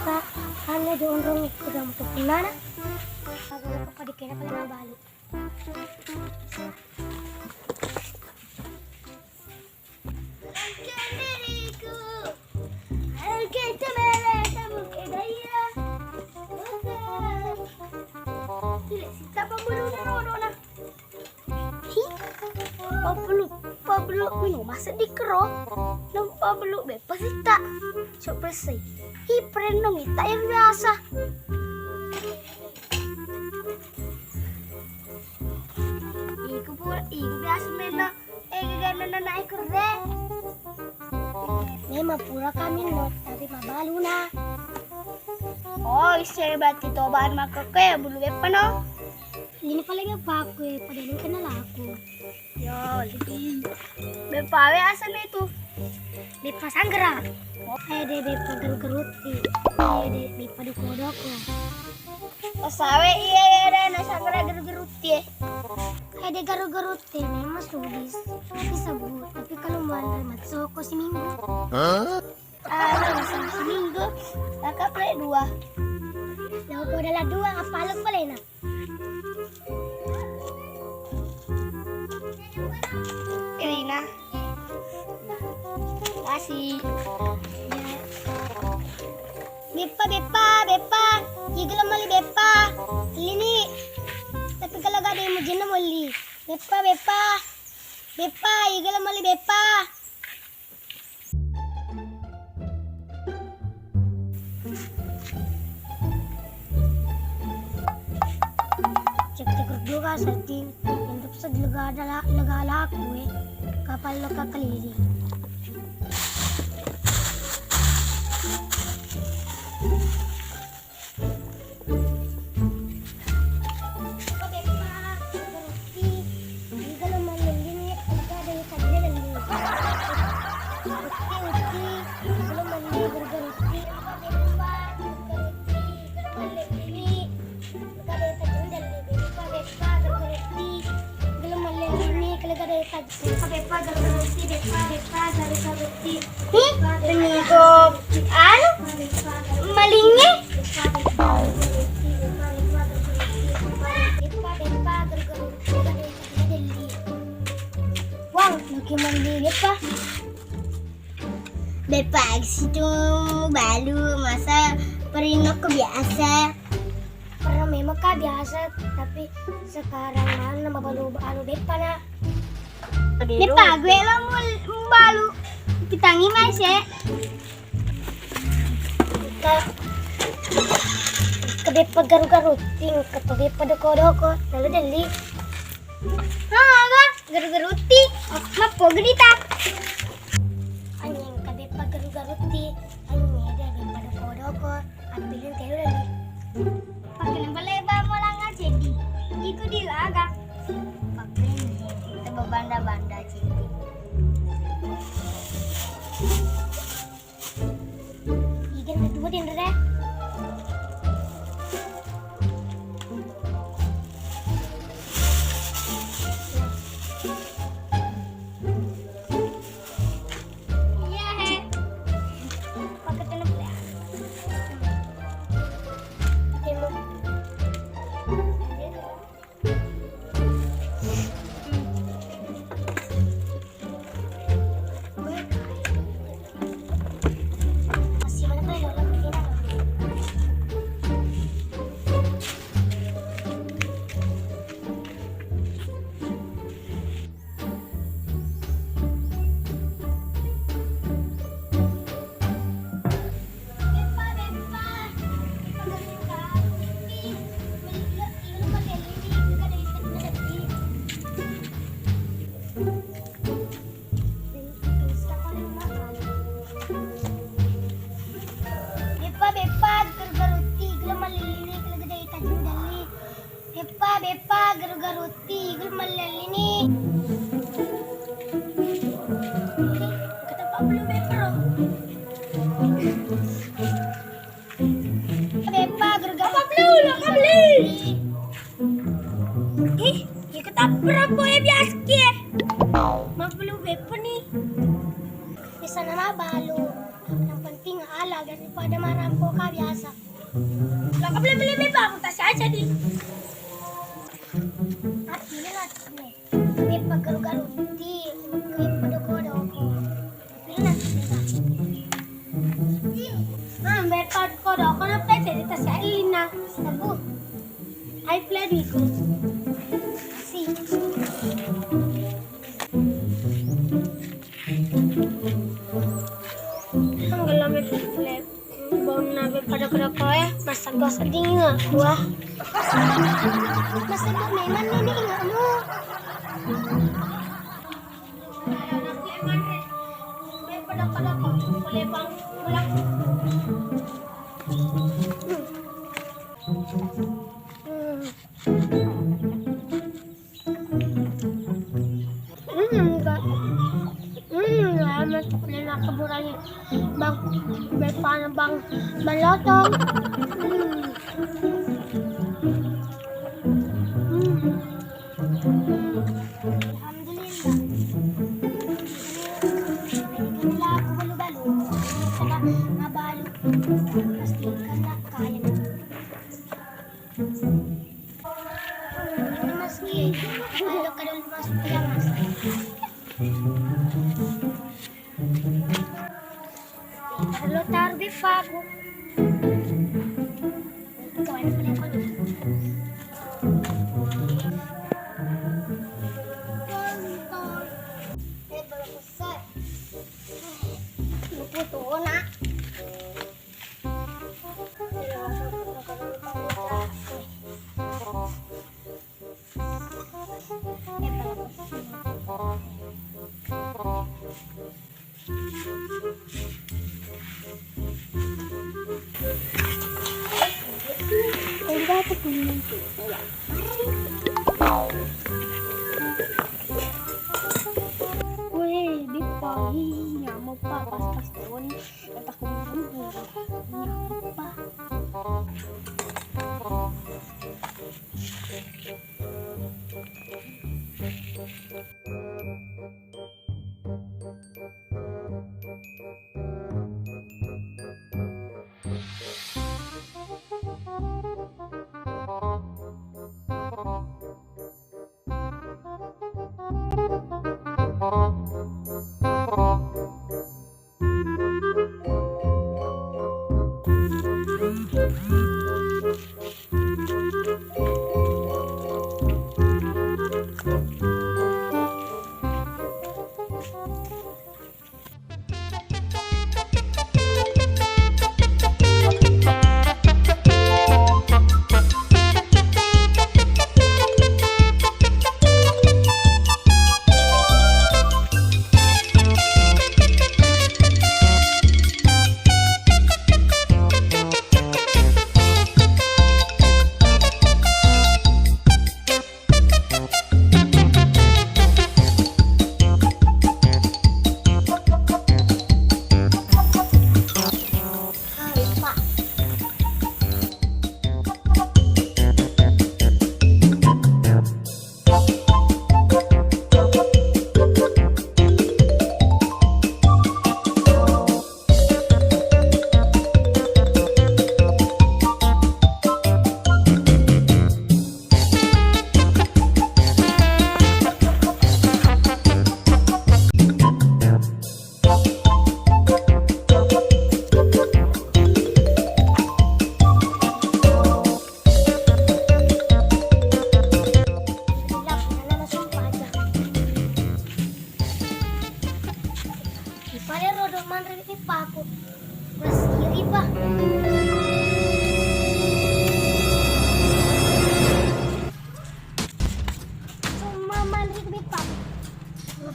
ka hanya diundang ikut untuk gimana? Agak apa dikira paling balik. Pablo minum masa di kero nang Pablo be pasita surprise hi prenong ita yang biasa iku biasa mena gagana na naik kerde memang pura kami no tapi mabalu na oh isya bati to bahan makake bulu bepa no ini paling apa aku padahal kenal aku yo lebih bepawe asal itu bepa sanggera de bepa geruti de bepa di kodoko asawe iya na sanggera geruti de geruti memang sulis disebut tapi kalau mau matsoko si minggu si minggu kakak play 2 lalu ko adalah 2 kapalog pala na Irina kasih bepa igala mali bepa ini tapi kalau gak ada yang mau mali bepa igala mali bepa cek grup juga setting untuk lega aku kapal lo kakaliri malingnya wow lagi mandi bepa situ balu masa perinok kebiasa pernah memang biasa tapi sekarang mana balu bepa na bepa gue lo mau balu pitangi mas ya ke bepa garu-garuting ke bepa doko-doko lalu dali garu-garuti mapo gedita anjing ke bepa garu-garuti anjing ada bepa doko-doko ambilin kayu dali pakai leba-leba mau langan jadi ikut dilaga pakai kita berbanda-banda jadi igen kedua din re bepa garu-garuti igul malali kata Pablo bepa bepa garu-garuti Pablo ikut apa ya biasa Pablo bepa nih bisa nama balu yang penting ala daripada marangko ka biasa Lah beli Pak, tas aja di. Ini lah. Ini pagalu-galu di. Ini pada ko. Ini lah. Berpad ko daw ako na pwede dito sa ina. Sabu. I played me ko. See. Ang galamit ko flip. Bawang na pada ko eh. Basag-basag din nga. Wah. Basag mo may man nga mo. Pada ko. Kulay bang bulak. Nakaburan bang berpana bang balotong. Alhamdulillah. Ako balo-balo. Sana mabalo. Pasti ka na kaya na. Maski, balo ka doon masuk ke mas. Perlu taruh di fago. Kawan beli ko dito. Baru besar. Luputo na. Wih, di pagi nyamuk pak pas turun letak bumbu nyamuk pak.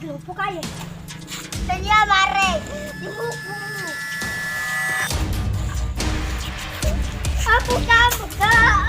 Lupo kayo. Tanya mare. Dibuku. Aku kamu kak.